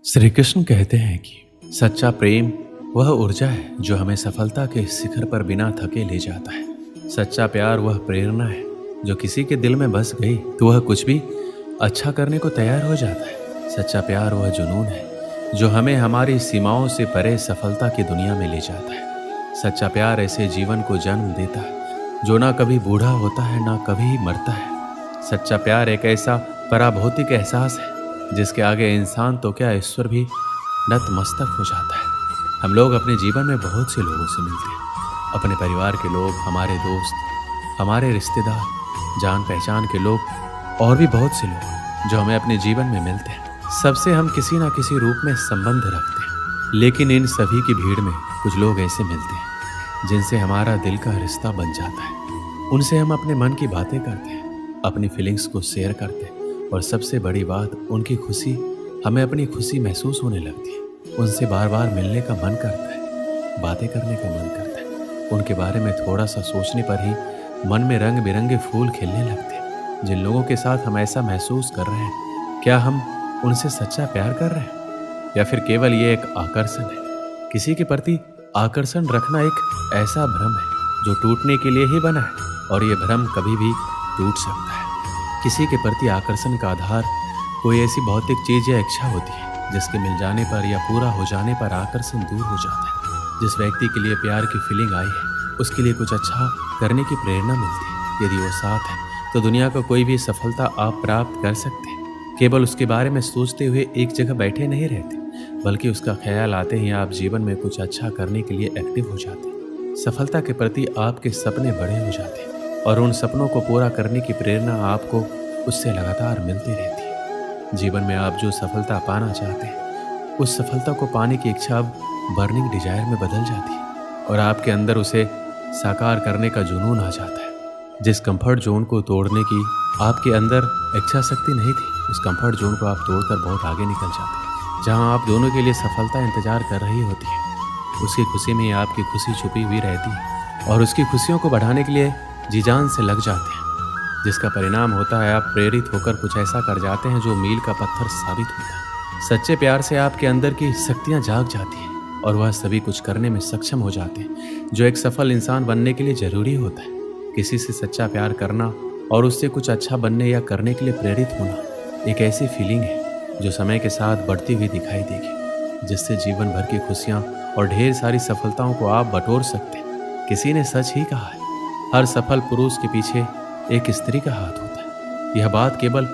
श्री कृष्ण कहते हैं कि सच्चा प्रेम वह ऊर्जा है जो हमें सफलता के शिखर पर बिना थके ले जाता है। सच्चा प्यार वह प्रेरणा है जो किसी के दिल में बस गई तो वह कुछ भी अच्छा करने को तैयार हो जाता है। सच्चा प्यार वह जुनून है जो हमें हमारी सीमाओं से परे सफलता की दुनिया में ले जाता है। सच्चा प्यार ऐसे जीवन को जन्म देता है जो ना कभी बूढ़ा होता है ना कभी मरता है। सच्चा प्यार एक ऐसा पराभौतिक एहसास है जिसके आगे इंसान तो क्या ईश्वर भी नतमस्तक हो जाता है। हम लोग अपने जीवन में बहुत से लोगों से मिलते हैं, अपने परिवार के लोग, हमारे दोस्त, हमारे रिश्तेदार, जान पहचान के लोग और भी बहुत से लोग जो हमें अपने जीवन में मिलते हैं। सबसे हम किसी ना किसी रूप में संबंध रखते हैं, लेकिन इन सभी की भीड़ में कुछ लोग ऐसे मिलते हैं जिनसे हमारा दिल का रिश्ता बन जाता है। उनसे हम अपने मन की बातें करते हैं, अपनी फीलिंग्स को शेयर करते हैं और सबसे बड़ी बात, उनकी खुशी हमें अपनी खुशी महसूस होने लगती है। उनसे बार बार मिलने का मन करता है, बातें करने का मन करता है। उनके बारे में थोड़ा सा सोचने पर ही मन में रंग बिरंगे फूल खिलने लगते हैं। जिन लोगों के साथ हम ऐसा महसूस कर रहे हैं, क्या हम उनसे सच्चा प्यार कर रहे हैं या फिर केवल ये एक आकर्षण है? किसी के प्रति आकर्षण रखना एक ऐसा भ्रम है जो टूटने के लिए ही बना है और ये भ्रम कभी भी टूट सकता है। किसी के प्रति आकर्षण का आधार कोई ऐसी भौतिक चीज या इच्छा होती है जिसके मिल जाने पर या पूरा हो जाने पर आकर्षण दूर हो जाता है। जिस व्यक्ति के लिए प्यार की फीलिंग आई है उसके लिए कुछ अच्छा करने की प्रेरणा मिलती है। यदि वो साथ है तो दुनिया का कोई भी सफलता आप प्राप्त कर सकते हैं। केवल उसके बारे में सोचते हुए एक जगह बैठे नहीं रहते, बल्कि उसका ख्याल आते ही आप जीवन में कुछ अच्छा करने के लिए एक्टिव हो जाते हैं। सफलता के प्रति आपके सपने बड़े हो जाते हैं और उन सपनों को पूरा करने की प्रेरणा आपको उससे लगातार मिलती रहती है। जीवन में आप जो सफलता पाना चाहते हैं, उस सफलता को पाने की इच्छा अब बर्निंग डिजायर में बदल जाती है और आपके अंदर उसे साकार करने का जुनून आ जाता है। जिस कंफर्ट जोन को तोड़ने की आपके अंदर इच्छा शक्ति नहीं थी, उस कंफर्ट जोन को आप तोड़कर बहुत आगे निकल जाते हैं। जहां आप दोनों के लिए सफलता इंतजार कर रही होती है, उसकी खुशी में आपकी खुशी छुपी हुई रहती है और उसकी खुशियों को बढ़ाने के लिए जी जान से लग जाते हैं, जिसका परिणाम होता है आप प्रेरित होकर कुछ ऐसा कर जाते हैं जो मील का पत्थर साबित होता है। सच्चे प्यार से आपके अंदर की शक्तियां जाग जाती हैं और वह सभी कुछ करने में सक्षम हो जाते हैं जो एक सफल इंसान बनने के लिए जरूरी होता है। किसी से सच्चा प्यार करना और उससे कुछ अच्छा बनने या करने के लिए प्रेरित होना एक ऐसी फीलिंग है जो समय के साथ बढ़ती हुई दिखाई देगी, जिससे जीवन भर की खुशियां और ढेर सारी सफलताओं को आप बटोर सकते हैं। किसी ने सच ही कहा है, हर सफल पुरुष के पीछे एक स्त्री का हाथ होता है। यह बात केवल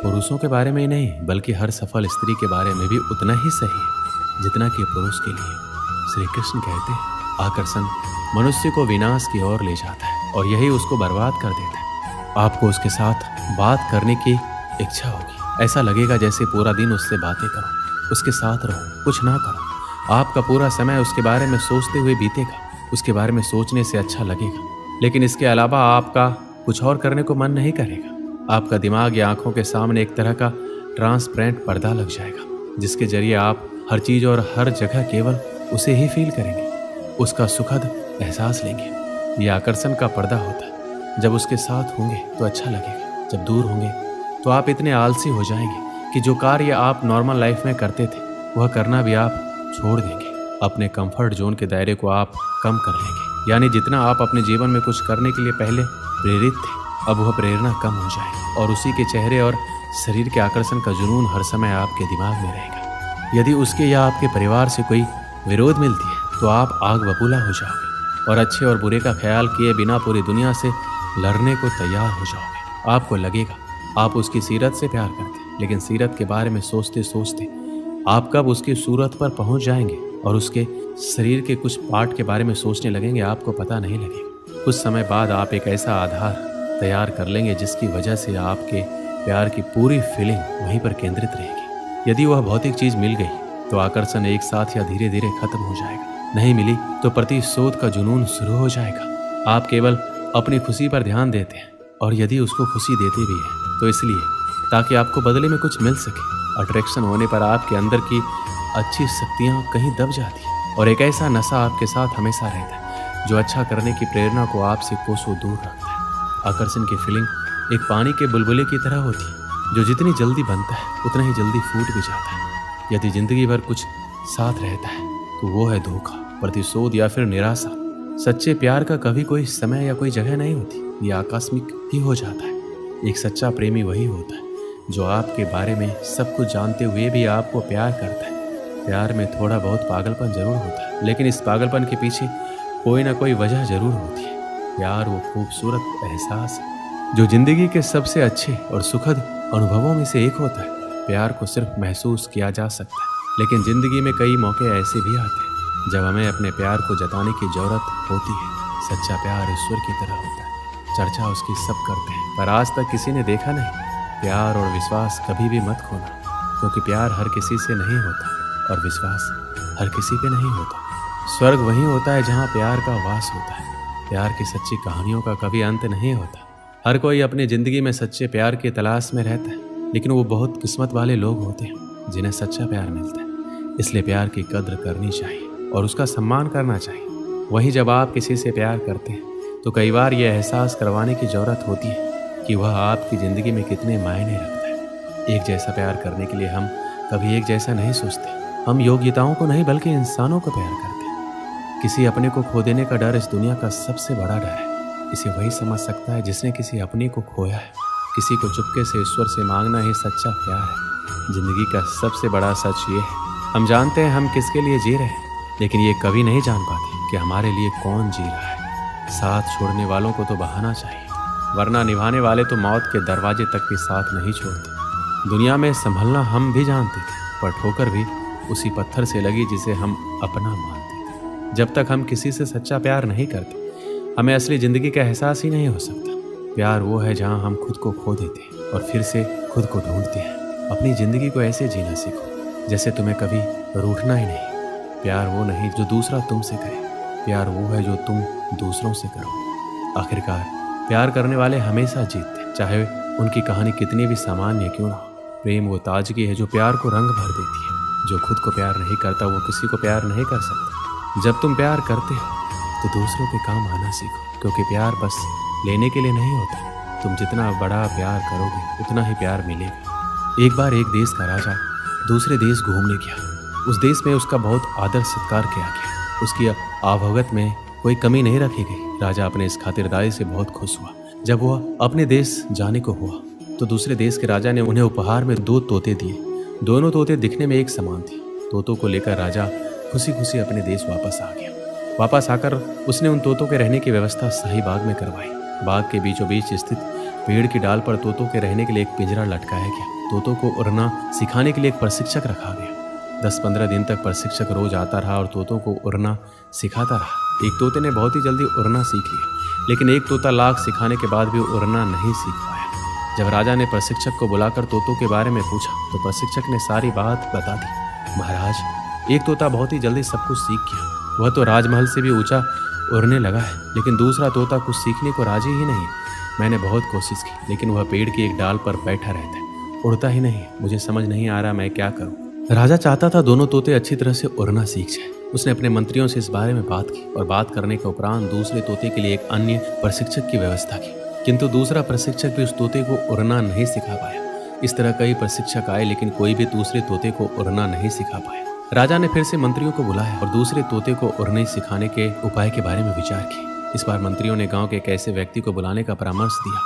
पुरुषों के बारे में ही नहीं, बल्कि हर सफल स्त्री के बारे में भी उतना ही सही है जितना कि पुरुष के लिए। श्री कृष्ण कहते हैं, आकर्षण मनुष्य को विनाश की ओर ले जाता है और यही उसको बर्बाद कर देता है। आपको उसके साथ बात करने की इच्छा होगी, ऐसा लगेगा जैसे पूरा दिन उससे बातें करो, उसके साथ रहो, कुछ ना करो। आपका पूरा समय उसके बारे में सोचते हुए बीतेगा, उसके बारे में सोचने से अच्छा लगेगा, लेकिन इसके अलावा आपका कुछ और करने को मन नहीं करेगा। आपका दिमाग या आंखों के सामने एक तरह का ट्रांसपेरेंट पर्दा लग जाएगा, जिसके जरिए आप हर चीज और हर जगह केवल उसे ही फील करेंगे, उसका सुखद एहसास लेंगे। यह आकर्षण का पर्दा होता है। जब उसके साथ होंगे तो अच्छा लगेगा, जब दूर होंगे तो आप इतने आलसी हो जाएंगे कि जो कार्य आप नॉर्मल लाइफ में करते थे वह करना भी आप छोड़ देंगे। अपने कंफर्ट जोन के दायरे को आप कम कर लेंगे, यानी जितना आप अपने जीवन में कुछ करने के लिए पहले प्रेरित थे, अब वह प्रेरणा कम हो जाएगी और उसी के चेहरे और शरीर के आकर्षण का जुनून हर समय आपके दिमाग में रहेगा। यदि उसके या आपके परिवार से कोई विरोध मिलती है तो आप आग बबूला हो जाओगे और अच्छे और बुरे का ख्याल किए बिना पूरी दुनिया से लड़ने को तैयार हो जाओगे। आपको लगेगा आप उसकी सीरत से प्यार करते हैं, लेकिन सीरत के बारे में सोचते सोचते आप कब उसकी सूरत पर पहुंच जाएंगे और उसके शरीर के कुछ पार्ट के बारे में सोचने लगेंगे, आपको पता नहीं लगेगा। कुछ समय बाद आप एक ऐसा आधार तैयार कर लेंगे जिसकी वजह से आपके प्यार की पूरी फीलिंग वहीं पर केंद्रित रहेगी। यदि वह भौतिक चीज मिल गई तो आकर्षण एक साथ या धीरे धीरे खत्म हो जाएगा। नहीं मिली तो प्रतिशोध का जुनून शुरू हो जाएगा। आप केवल अपनी खुशी पर ध्यान देते हैं और यदि उसको खुशी देते भी हैं तो इसलिए ताकि आपको बदले में कुछ मिल सके। अट्रैक्शन होने पर आपके अंदर की अच्छी शक्तियां कहीं दब जाती हैं और एक ऐसा नशा आपके साथ हमेशा रहता है जो अच्छा करने की प्रेरणा को आपसे कोसों दूर रखता है। आकर्षण की फीलिंग एक पानी के बुलबुले की तरह होती है जो जितनी जल्दी बनता है उतना ही जल्दी फूट भी जाता है। यदि जिंदगी भर कुछ साथ रहता है तो वो है धोखा, प्रतिशोध या फिर निराशा। सच्चे प्यार का कभी कोई समय या कोई जगह नहीं होती, ये आकस्मिक ही हो जाता है। एक सच्चा प्रेमी वही होता है जो आपके बारे में सब कुछ जानते हुए भी आपको प्यार करता है। प्यार में थोड़ा बहुत पागलपन जरूर होता है, लेकिन इस पागलपन के पीछे कोई ना कोई वजह जरूर होती है। प्यार वो खूबसूरत एहसास है जो जिंदगी के सबसे अच्छे और सुखद अनुभवों में से एक होता है। प्यार को सिर्फ महसूस किया जा सकता है, लेकिन जिंदगी में कई मौके ऐसे भी आते हैं जब हमें अपने प्यार को जताने की जरूरत होती है। सच्चा प्यार ईश्वर की तरह होता है, चर्चा उसकी सब करते हैं पर आज तक किसी ने देखा नहीं। प्यार और विश्वास कभी भी मत खोना, क्योंकि प्यार हर किसी से नहीं होता और विश्वास हर किसी पे नहीं होता। स्वर्ग वहीं होता है जहाँ प्यार का वास होता है। प्यार की सच्ची कहानियों का कभी अंत नहीं होता। हर कोई अपनी जिंदगी में सच्चे प्यार की तलाश में रहता है, लेकिन वो बहुत किस्मत वाले लोग होते हैं जिन्हें सच्चा प्यार मिलता है। इसलिए प्यार की कद्र करनी चाहिए और उसका सम्मान करना चाहिए। वहीं जब आप किसी से प्यार करते हैं तो कई बार यह एहसास करवाने की ज़रूरत होती है कि वह आपकी ज़िंदगी में कितने मायने रखता है। एक जैसा प्यार करने के लिए हम कभी एक जैसा नहीं सोचते। हम योग्यताओं को नहीं बल्कि इंसानों को प्यार करते हैं। किसी अपने को खो देने का डर इस दुनिया का सबसे बड़ा डर है। इसे वही समझ सकता है जिसने किसी अपने को खोया है। किसी को चुपके से ईश्वर से मांगना ही सच्चा प्यार है। जिंदगी का सबसे बड़ा सच ये है, हम जानते हैं हम किसके लिए जी रहे हैं, लेकिन ये कभी नहीं जान पाते कि हमारे लिए कौन जी रहा है। साथ छोड़ने वालों को तो बहाना चाहिए, वरना निभाने वाले तो मौत के दरवाजे तक भी साथ नहीं छोड़ते। दुनिया में संभलना हम भी जानते थे, पर ठोकर भी उसी पत्थर से लगी जिसे हम अपना मानते थे। जब तक हम किसी से सच्चा प्यार नहीं करते, हमें असली जिंदगी का एहसास ही नहीं हो सकता। प्यार वो है जहाँ हम खुद को खो देते हैं और फिर से खुद को ढूंढते हैं। अपनी जिंदगी को ऐसे जीना सीखो जैसे तुम्हें कभी रूठना ही नहीं। प्यार वो नहीं जो दूसरा तुमसे करे, प्यार वो है जो तुम दूसरों से करो। आखिरकार प्यार करने वाले हमेशा जीतते हैं, चाहे उनकी कहानी कितनी भी सामान्य क्यों ना हो। प्रेम वो ताजगी है जो प्यार को रंग भर देती है। जो खुद को प्यार नहीं करता वो किसी को प्यार नहीं कर सकता। जब तुम प्यार करते हो तो दूसरों के काम आना सीखो, क्योंकि प्यार बस लेने के लिए नहीं होता। तुम जितना बड़ा प्यार करोगे उतना ही प्यार मिलेगा। एक बार एक देश का राजा दूसरे देश घूमने गया। उस देश में उसका बहुत आदर सत्कार किया गया। उसकी आवभगत में कोई कमी नहीं रखी गई। राजा अपने इस खातिरदारी से बहुत खुश हुआ। जब वह अपने देश जाने को हुआ तो दूसरे देश के राजा ने उन्हें उपहार में 2 तोते दिए। दोनों तोते दिखने में एक समान थे। तोतों को लेकर राजा खुशी खुशी अपने देश वापस आ गया। वापस आकर उसने उन तोतों के रहने की व्यवस्था शाही बाग में करवाई। बाग के बीचों बीच स्थित पेड़ की डाल पर तोतों के रहने के लिए एक पिंजरा लटकाया गया। तोतों को उड़ना सिखाने के लिए एक प्रशिक्षक रखा गया। 10-15 दिन तक प्रशिक्षक रोज आता रहा और तोतों को उड़ना सिखाता रहा। एक तोते ने बहुत ही जल्दी उड़ना सीख लिया, लेकिन एक तोता लाख सिखाने के बाद भी उड़ना नहीं सीख पाया। जब राजा ने प्रशिक्षक को बुलाकर तोतों के बारे में पूछा तो प्रशिक्षक ने सारी बात बता दी। महाराज, एक तोता बहुत ही जल्दी सब कुछ सीख गया। वह तो राजमहल से भी ऊंचा उड़ने लगा है, लेकिन दूसरा तोता कुछ सीखने को राजी ही नहीं। मैंने बहुत कोशिश की, लेकिन वह पेड़ की एक डाल पर बैठा रहता है, उड़ता ही नहीं। मुझे समझ नहीं आ रहा मैं क्या करूं। राजा चाहता था दोनों तोते अच्छी तरह से उड़ना सीख जाए। उसने अपने मंत्रियों से इस बारे में बात की और बात करने के उपरांत दूसरे तोते के लिए एक अन्य प्रशिक्षक की व्यवस्था की, किंतु दूसरा प्रशिक्षक भी उस तोते को उड़ना नहीं सिखा पाया। इस तरह कई प्रशिक्षक आए, लेकिन कोई भी दूसरे तोते को उड़ना नहीं सिखा पाया। राजा ने फिर से मंत्रियों को बुलाया और दूसरे तोते को उड़ने सिखाने के उपाय के बारे में विचार किया। इस बार मंत्रियों ने गांव के एक ऐसे व्यक्ति को बुलाने का परामर्श दिया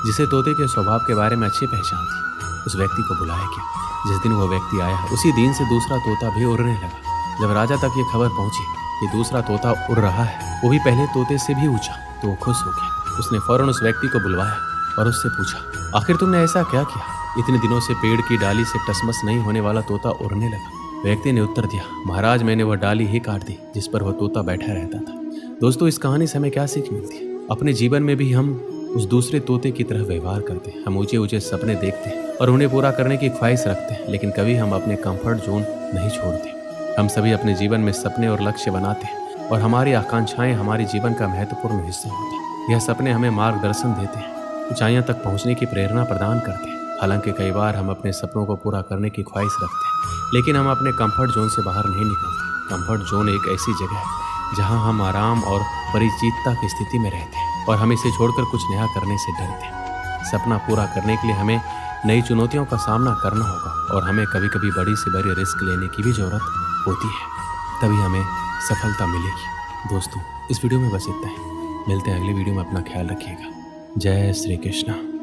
जिसे तोते के स्वभाव के बारे में अच्छी पहचान थी। उस व्यक्ति को बुलाया गया। जिस दिन वो व्यक्ति आया उसी दिन से दूसरा तोता भी उड़ने लगा। जब राजा तक ये खबर पहुंची कि दूसरा तोता उड़ रहा है, वो भी पहले तोते से भी ऊंचा, तो वो खुश हो गया। उसने फौरन उस व्यक्ति को बुलवाया और उससे पूछा, आखिर तुमने ऐसा क्या किया? इतने दिनों से पेड़ की डाली से टसमस नहीं होने वाला तोता उड़ने लगा। व्यक्ति ने उत्तर दिया, महाराज, मैंने वह डाली ही काट दी जिस पर वह तोता बैठा रहता था। दोस्तों, इस कहानी से हमें क्या सीख मिलती है? अपने जीवन में भी हम उस दूसरे तोते की तरह व्यवहार करते हैं। हम ऊंचे ऊंचे सपने देखते हैं और उन्हें पूरा करने की ख्वाहिश रखते हैं, लेकिन कभी हम अपने कंफर्ट जोन नहीं छोड़ते। हम सभी अपने जीवन में सपने और लक्ष्य बनाते हैं और हमारी आकांक्षाएं हमारे जीवन का महत्वपूर्ण हिस्सा होती हैं। यह सपने हमें मार्गदर्शन देते हैं, ऊंचाइयों तक पहुंचने की प्रेरणा प्रदान करते हैं। हालांकि कई बार हम अपने सपनों को पूरा करने की ख्वाहिश रखते हैं, लेकिन हम अपने कंफर्ट जोन से बाहर नहीं निकलते। कंफर्ट जोन एक ऐसी जगह है जहां हम आराम और परिचितता की स्थिति में रहते हैं और हम इसे छोड़कर कुछ नया करने से डरते हैं। सपना पूरा करने के लिए हमें नई चुनौतियों का सामना करना होगा और हमें कभी कभी बड़ी से बड़ी रिस्क लेने की भी ज़रूरत होती है, तभी हमें सफलता मिलेगी। दोस्तों, इस वीडियो में बस इतना ही। मिलते हैं अगली वीडियो में। अपना ख्याल रखिएगा। जय श्री कृष्णा।